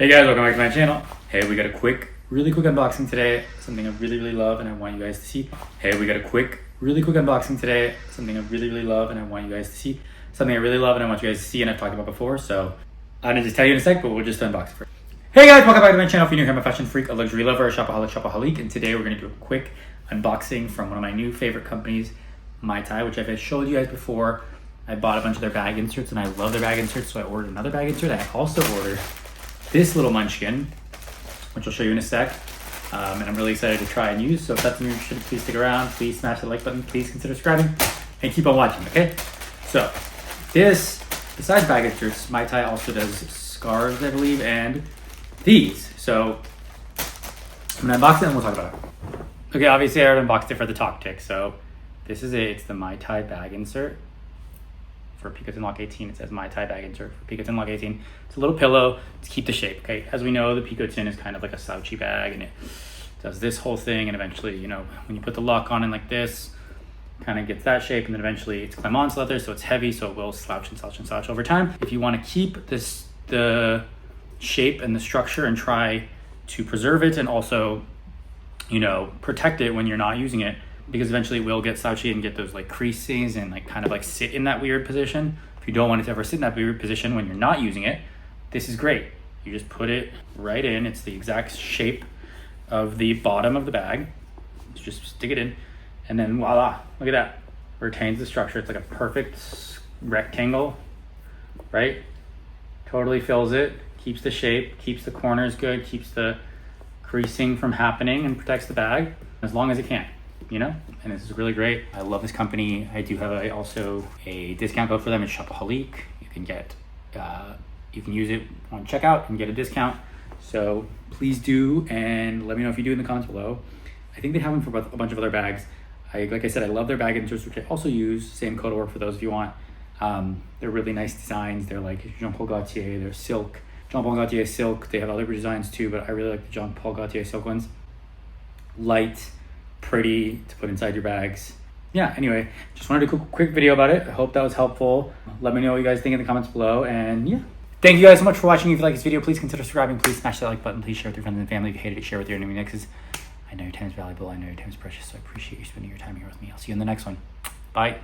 Hey guys, welcome back to my channel. Hey, we got a really quick unboxing today. Something I really love and I want you guys to see. Hey, we got a really quick unboxing today. Something I really love and I want you guys to see. Something I really love and I want you guys to see and I've talked about before. So I'm gonna just tell you in a sec, but we'll just unbox it first. Hey guys, welcome back to my channel. If you're new here, I'm a fashion freak, a luxury lover, a shopaholic, and today we're gonna do a quick unboxing from one of my new favorite companies, MaiTai, which I've showed you guys before. I bought a bunch of their bag inserts and I love their bag inserts, so I ordered another bag insert. I also ordered this little munchkin, which I'll show you in a sec, and I'm really excited to try and use. So if that's something you're interested in, please stick around, please smash the like button, please consider subscribing, and keep on watching, okay? So this, besides bag inserts, MaiTai also does scarves, I believe, and these. So I'm gonna unbox it and we'll talk about it. Okay, obviously I already unboxed it for the talk tick, so this is it. It's the MaiTai bag insert. For Picotin Lock 18, it says MaiTai bag insert for Picotin Lock 18. It's a little pillow to keep the shape, okay? As we know, the Picotin is kind of like a slouchy bag and it does this whole thing, and eventually, you know, when you put the lock on it like this, kind of gets that shape, and then eventually it's clemence leather, so it's heavy, so it will slouch and slouch and slouch over time. If you want to keep the shape and the structure and try to preserve it and also, you know, protect it when you're not using it, because eventually it will get slouchy and get those like creases and like kind of like sit in that weird position. If you don't want it to ever sit in that weird position when you're not using it, this is great. You just put it right in. It's the exact shape of the bottom of the bag. Just stick it in and then voila, look at that. Retains the structure. It's like a perfect rectangle, right? Totally fills it, keeps the shape, keeps the corners good, keeps the creasing from happening, and protects the bag as long as it can. You know, and this is really great. I love this company. I do have also a discount code for them. It's shopaholic. You can get, you can use it on checkout and get a discount. So please do, and let me know if you do in the comments below. I think they have them for a bunch of other bags. Like I said, I love their bag inserts, which I also use. Same code will work for those if you want. They're really nice designs. They're like Jean Paul Gaultier. They're silk. Jean Paul Gaultier silk. They have other designs too, but I really like the Jean Paul Gaultier silk ones. Light, pretty to put inside your bags. Yeah, anyway, just wanted a quick video about it. I hope that was helpful. Let me know what you guys think in the comments below, and yeah. Thank you guys so much for watching. If you like this video, please consider subscribing. Please smash that like button. Please share with your friends and family. If you hated it, share with your enemy nexus. I know your time is valuable. I know your time is precious, so I appreciate you spending your time here with me. I'll see you in the next one. Bye.